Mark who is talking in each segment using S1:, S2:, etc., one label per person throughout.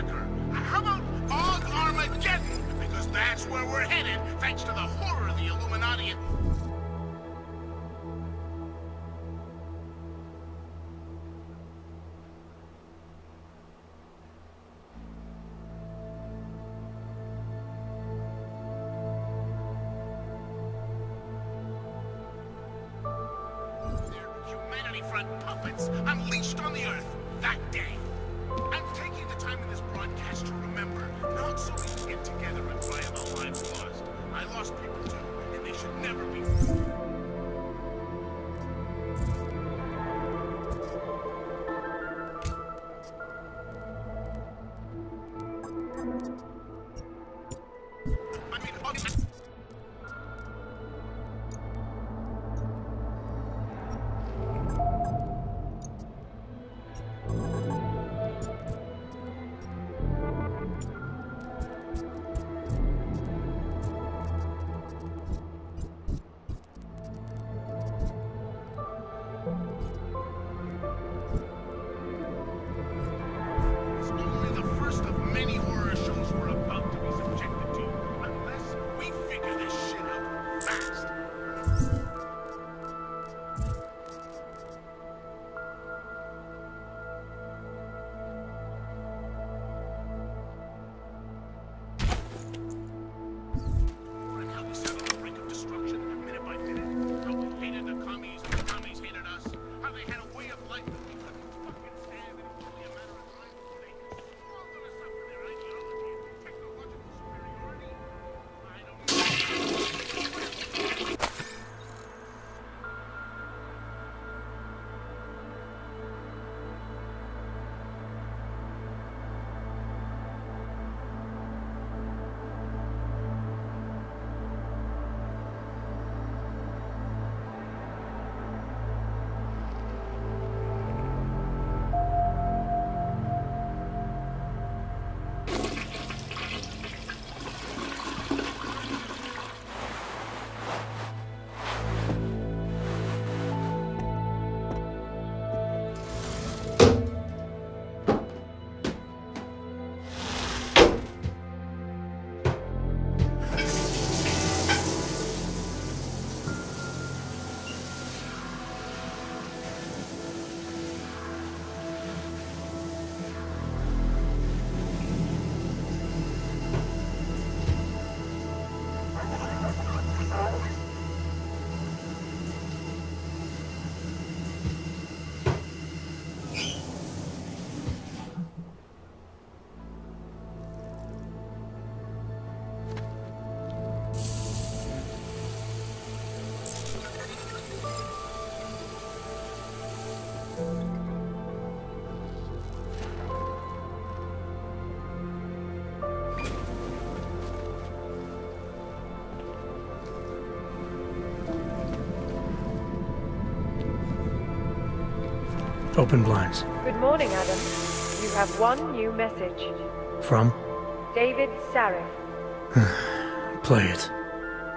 S1: massacre. How about Aug Armageddon? Because that's where we're headed, thanks to the horror of the Illuminati. Humanity Front puppets unleashed on the Earth that day. I'm taking the time in this broadcast to remember, not so we can get together and cry about lives lost. I lost people too, and they should never be.
S2: Open blinds.
S3: Good morning, Adam. You have one new message.
S2: From?
S3: David Sarif.
S2: Play it.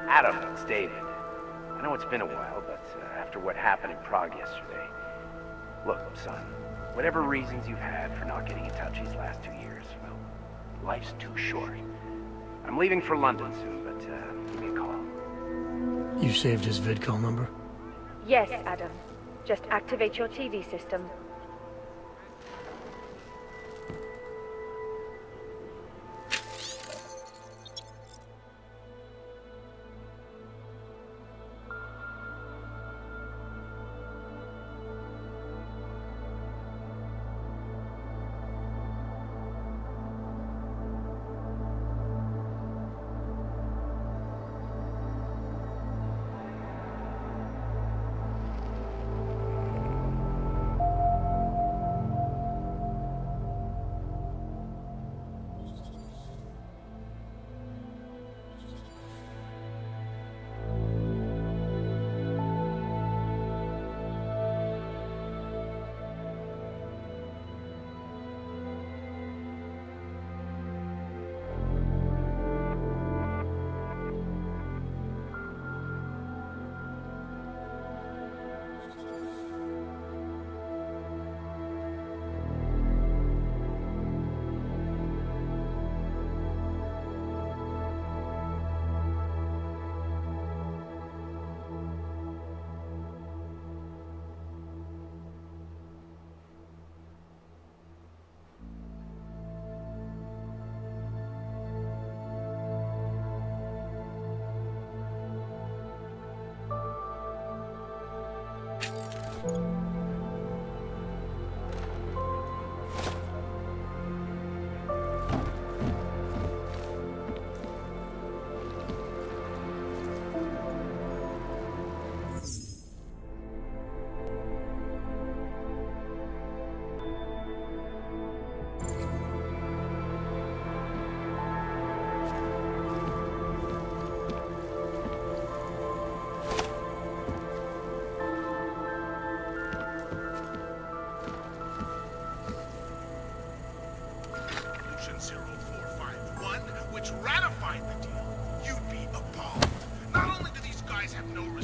S4: Adam, it's David. I know it's been a while, but after what happened in Prague yesterday... Look, son, whatever reasons you've had for not getting in touch these last 2 years, well, life's too short. I'm leaving for London soon, but give me a call.
S2: You saved his vidcall number?
S3: Yes, Adam. Just activate your TV system.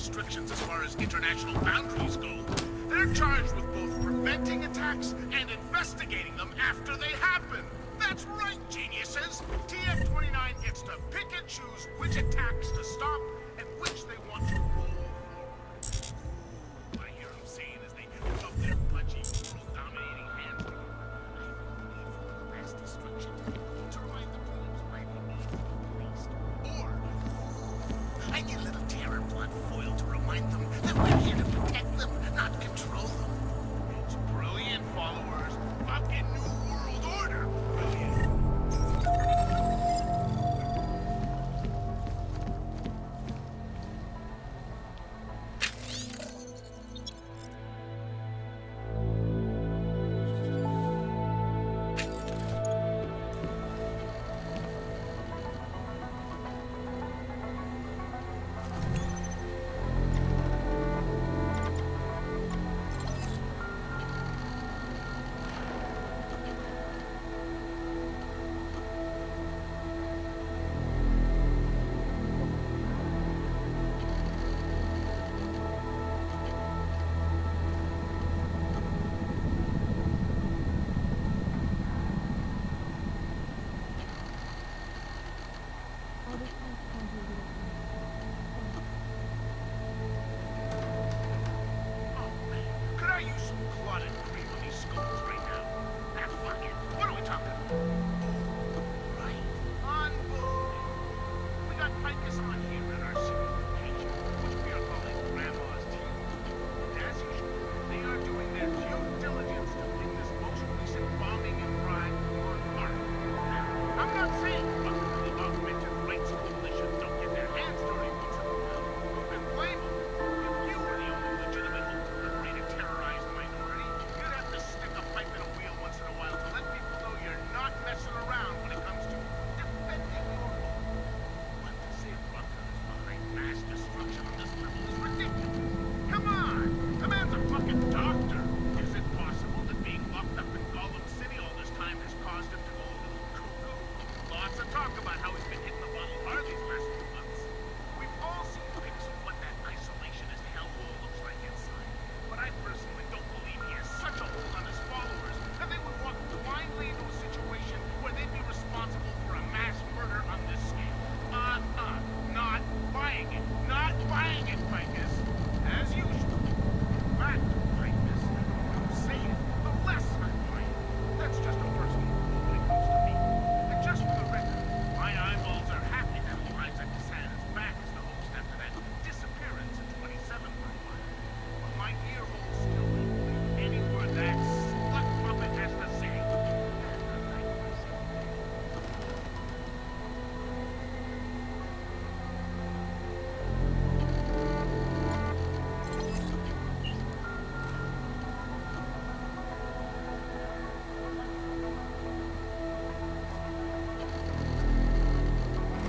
S1: restrictions as far as international boundaries go. They're charged with both preventing attacks and investigating them after they happen. That's right, geniuses! TF-29 gets to pick and choose which attacks to stop and which they want to roll forward. I hear them saying as they rub their pudgy, world-dominating hands together, I believe for mass destruction to remind the police why they need to be policed. Or I need a little terror blood foil to remind them that we're here to protect them, not control them. It's brilliant, followers. Fucking New World Order. Brilliant.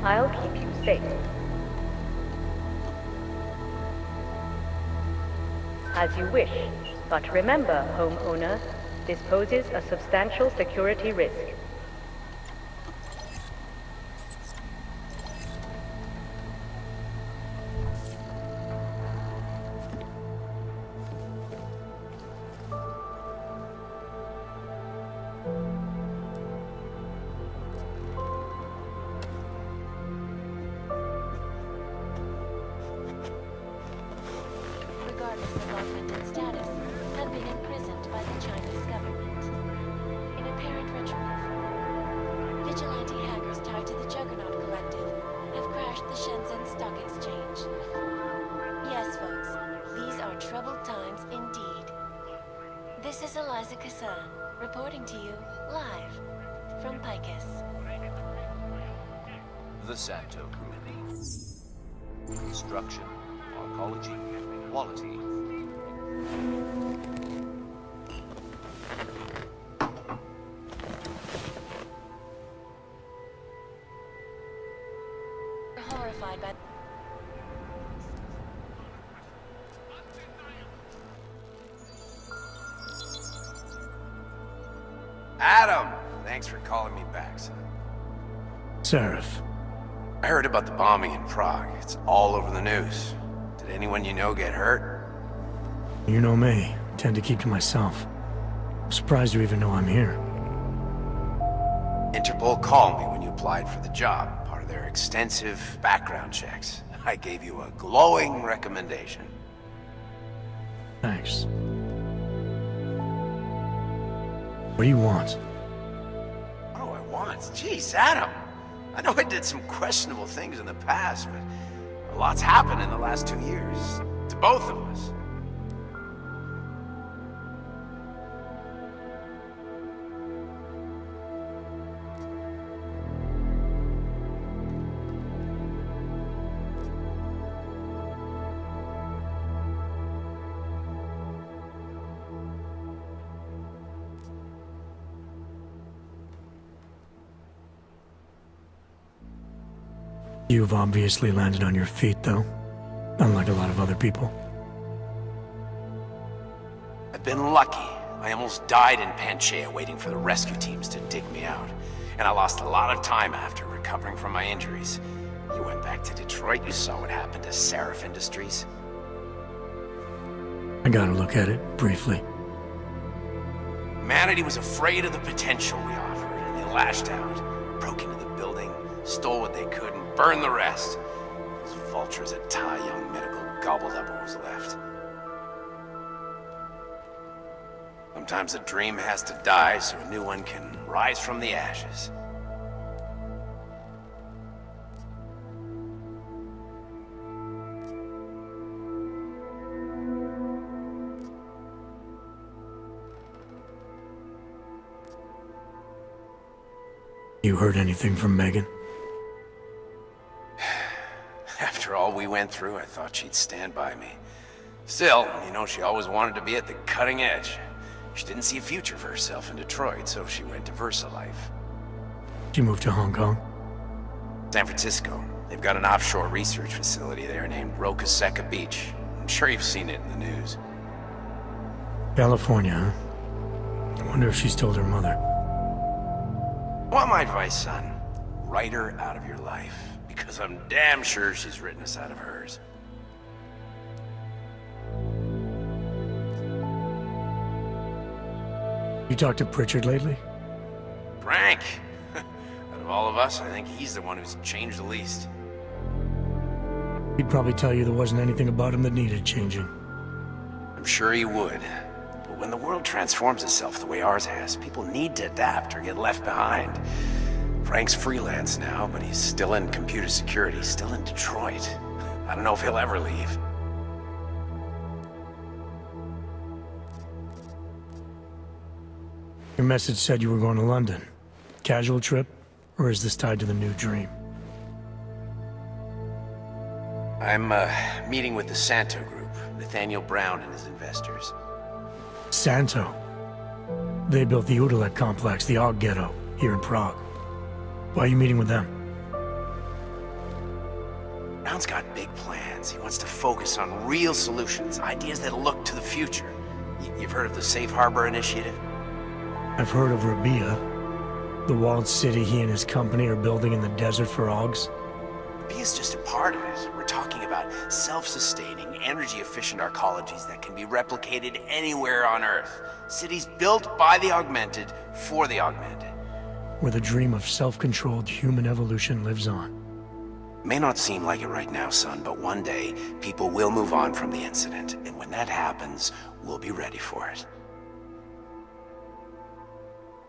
S3: I'll keep you safe. As you wish, but remember, homeowner, this poses a substantial security risk.
S5: Regardless of augmented status, have been imprisoned by the Chinese government. In apparent ritual, vigilante hackers tied to the Juggernaut Collective have crashed the Shenzhen Stock Exchange. Yes, folks, these are troubled times indeed. This is Eliza Kassan, reporting to you live from Picus.
S6: The Santo Group. Construction, arcology, quality.
S5: Horrified by
S4: Adam! Thanks for calling me back, son.
S2: Seraph.
S4: I heard about the bombing in Prague. It's all over the news. Did anyone you know get hurt?
S2: You know me. Tend to keep to myself. I'm surprised you even know I'm here.
S4: Interpol called me when you applied for the job, part of their extensive background checks. I gave you a glowing recommendation.
S2: Thanks. What do you want?
S4: What do I want? Jeez, Adam. I know I did some questionable things in the past, but a lot's happened in the last 2 years. To both of us.
S2: You've obviously landed on your feet, though. Unlike a lot of other people.
S4: I've been lucky. I almost died in Panchaea waiting for the rescue teams to dig me out. And I lost a lot of time after recovering from my injuries. You went back to Detroit, you saw what happened to Seraph Industries.
S2: I got a look at it, briefly.
S4: Humanity was afraid of the potential we offered, and they lashed out, broke into the building, stole what they could, and burned the rest. Those vultures at Tai Young Medical gobbled up what was left. Sometimes a dream has to die so a new one can rise from the ashes.
S2: You heard anything from Megan?
S4: After all we went through, I thought she'd stand by me. Still, you know, she always wanted to be at the cutting edge. She didn't see a future for herself in Detroit, so she went to VersaLife.
S2: She moved to Hong Kong?
S4: San Francisco. They've got an offshore research facility there named Rokaseca Beach. I'm sure you've seen it in the news.
S2: California, huh? I wonder if she's told her mother.
S4: Want my advice, son? Write her out of your life. Because I'm damn sure she's written us out of hers.
S2: You talked to Pritchard lately?
S4: Frank! Out of all of us, I think he's the one who's changed the least.
S2: He'd probably tell you there wasn't anything about him that needed changing.
S4: I'm sure he would. But when the world transforms itself the way ours has, people need to adapt or get left behind. Frank's freelance now, but he's still in computer security, still in Detroit. I don't know if he'll ever leave.
S2: Your message said you were going to London. Casual trip? Or is this tied to the new dream?
S4: I'm, meeting with the Santo Group, Nathaniel Brown and his investors.
S2: Santo? They built the Udalet complex, the Aug Ghetto, here in Prague. Why are you meeting with them?
S4: Brown's got big plans. He wants to focus on real solutions, ideas that look to the future. You've heard of the Safe Harbor Initiative?
S2: I've heard of Rabia, the walled city he and his company are building in the desert for Augs.
S4: Rabia's just a part of it. We're talking about self-sustaining, energy-efficient arcologies that can be replicated anywhere on Earth. Cities built by the augmented, for the augmented.
S2: Where the dream of self-controlled human evolution lives on.
S4: May not seem like it right now, son, but one day, people will move on from the incident. And when that happens, we'll be ready for it.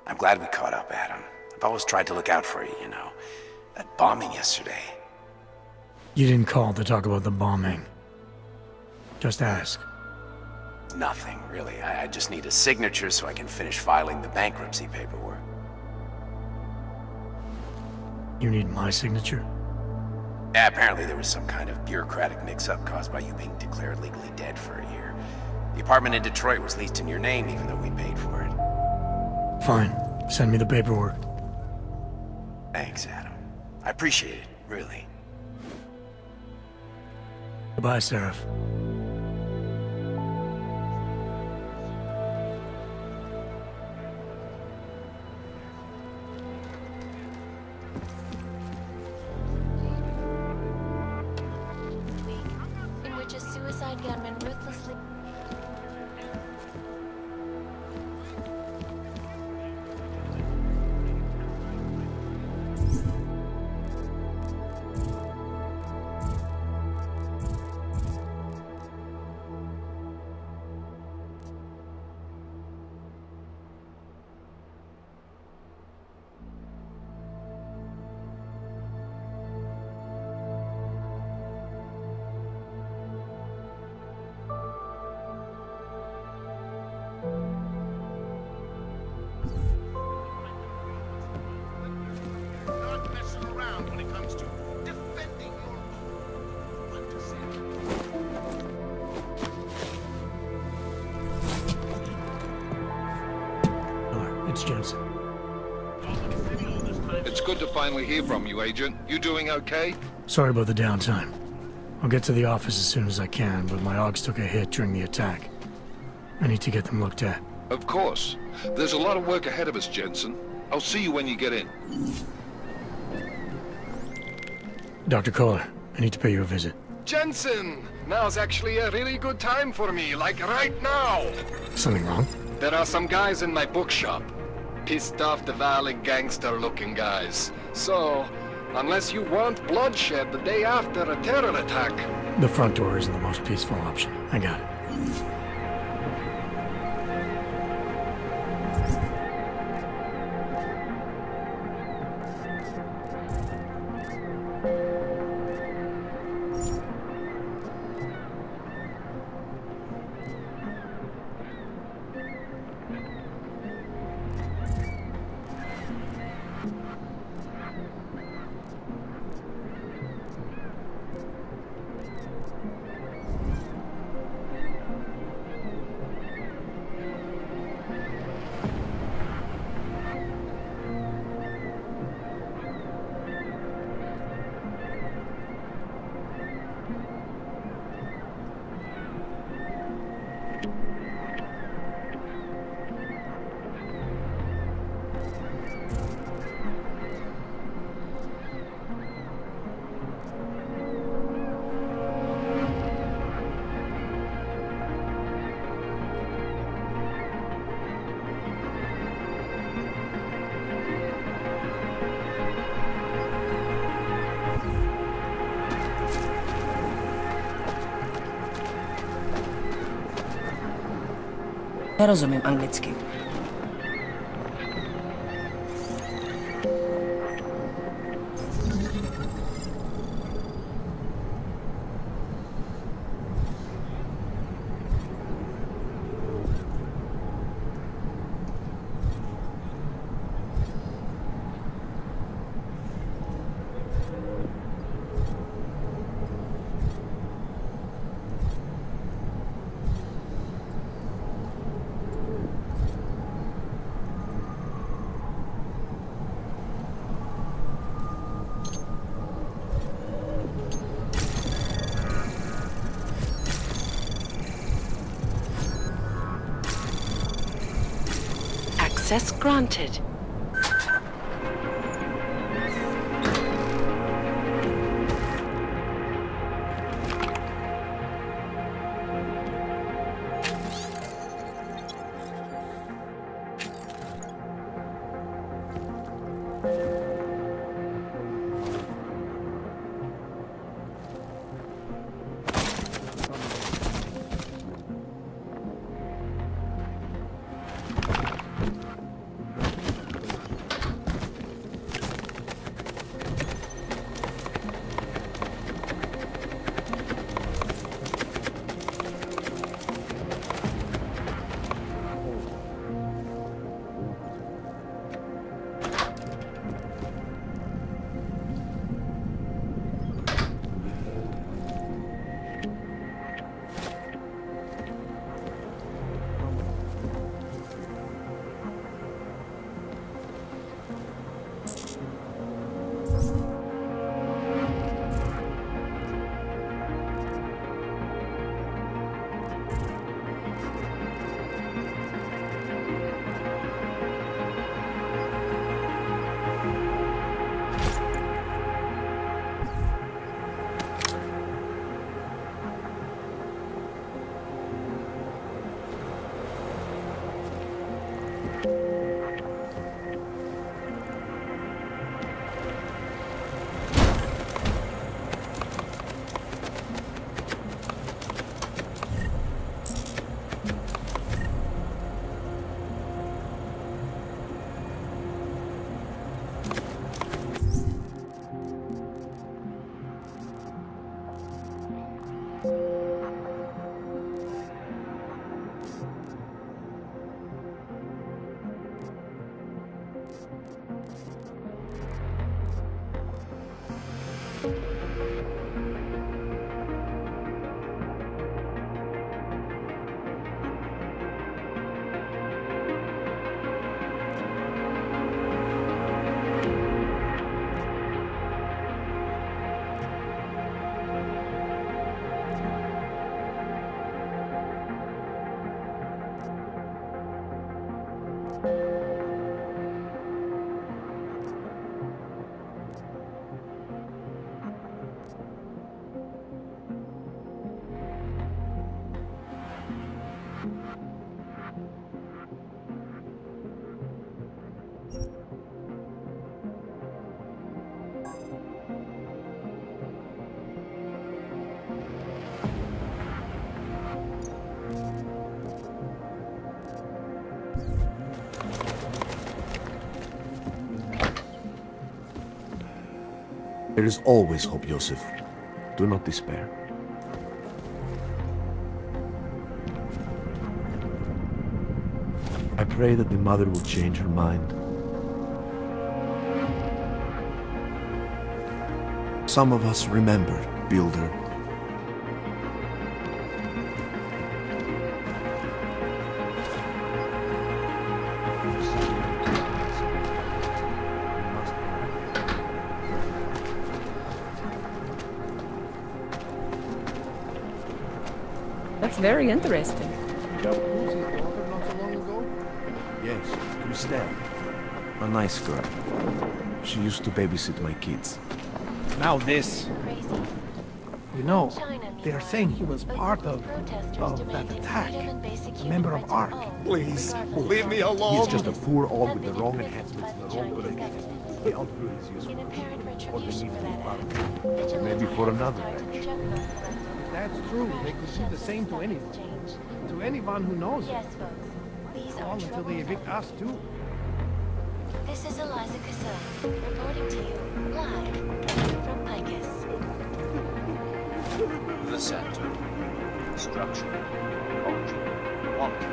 S4: I'm glad we caught up, Adam. I've always tried to look out for you, you know. That bombing yesterday.
S2: You didn't call to talk about the bombing. Just ask.
S4: Nothing, really. I just need a signature so I can finish filing the bankruptcy paperwork.
S2: You need my signature?
S4: Yeah, apparently there was some kind of bureaucratic mix-up caused by you being declared legally dead for a year. The apartment in Detroit was leased in your name even though we paid for it.
S2: Fine. Send me the paperwork.
S4: Thanks, Adam. I appreciate it, really.
S2: Goodbye, Seraph.
S5: In which a
S1: comes to defending your own. What to say?
S2: It's Jensen.
S7: It's good to finally hear from you, Agent. You doing okay?
S2: Sorry about the downtime. I'll get to the office as soon as I can, but my Augs took a hit during the attack. I need to get them looked at.
S7: Of course. There's a lot of work ahead of us, Jensen. I'll see you when you get in.
S2: Dr. Kohler, I need to pay you a visit.
S8: Jensen! Now's actually a really good time for me, like right now!
S2: Something wrong?
S8: There are some guys in my bookshop. Pissed off the valley gangster-looking guys. So, unless you want bloodshed the day after a terror attack...
S2: The front door isn't the most peaceful option. I got it.
S9: Nerozumím anglicky. Access granted.
S10: There is always hope, Joseph. Do not despair. I pray that the mother will change her mind. Some of us remember Builder.
S9: That's very interesting.
S10: Yes, Christelle. A nice girl. She used to babysit my kids.
S11: Now this.
S5: Crazy.
S11: You know,
S5: China,
S11: they are saying he was part of that attack. A member of ARC.
S10: Please, leave me alone. He's just a poor all with the wrong enhancements and the wrong beliefs. The outflow is useful. Or they need to be found. Maybe for another age.
S11: That's true. They could do the same to anyone. To anyone who knows it.
S5: Yes, folks. These are
S11: All until they evict us too.
S5: This is Eliza Cassell, reporting to you live from Picus.
S6: The Santo. Structure. Ecology. Quality.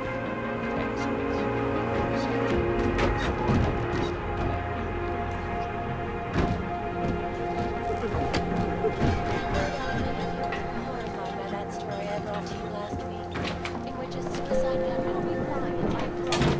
S5: Horrified by that story I brought to you last week, in which a suicide gunman will be flying in my plane.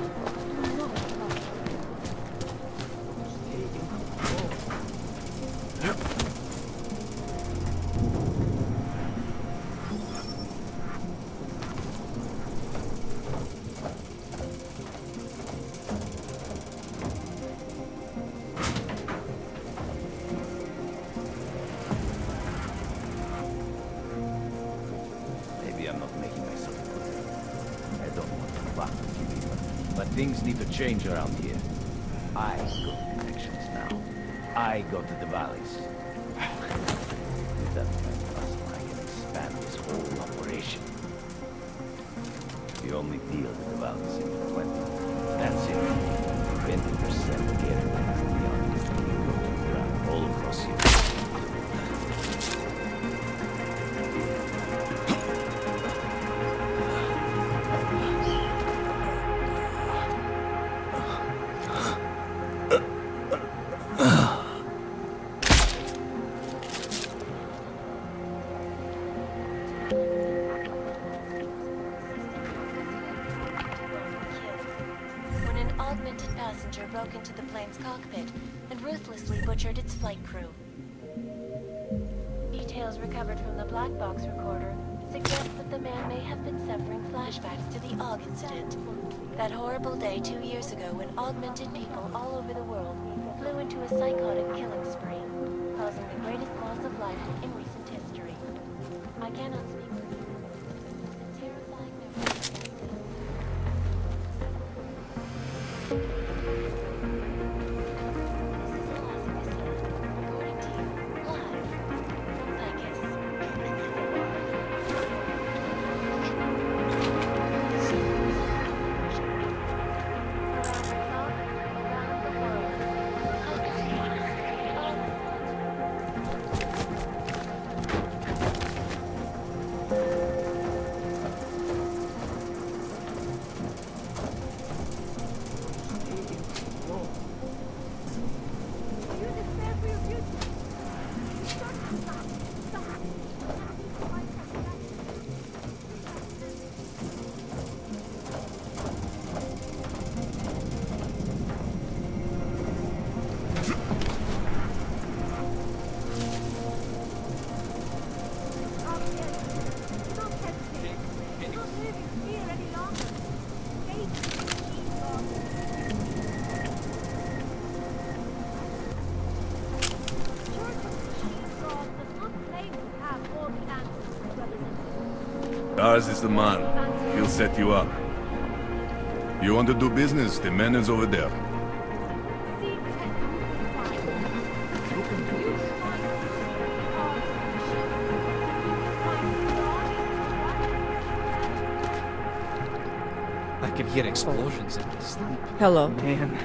S12: Maybe I'm not making myself clear. I don't want to fuck with you, but things need to change around here. I got connections now. I go to the valleys. With that kind of muscle, I can expand this whole operation. The only deal with the valleys is 20. That's it. 20% guarantees beyond this. Ground all across here.
S5: When an augmented passenger broke into the plane's cockpit and ruthlessly butchered its flight crew. Details recovered from the black box recorder suggest that the man may have been suffering flashbacks to the Aug Incident. That horrible day 2 years ago when augmented people all over the world flew into a psychotic killing spree, causing the greatest loss of life in recent history. I cannot speak for you. It's a terrifying memory.
S13: Diaz is the man. He'll set you up. You want to do business? The man is over there.
S6: I can hear explosions in my sleep.
S9: Hello.
S6: Man,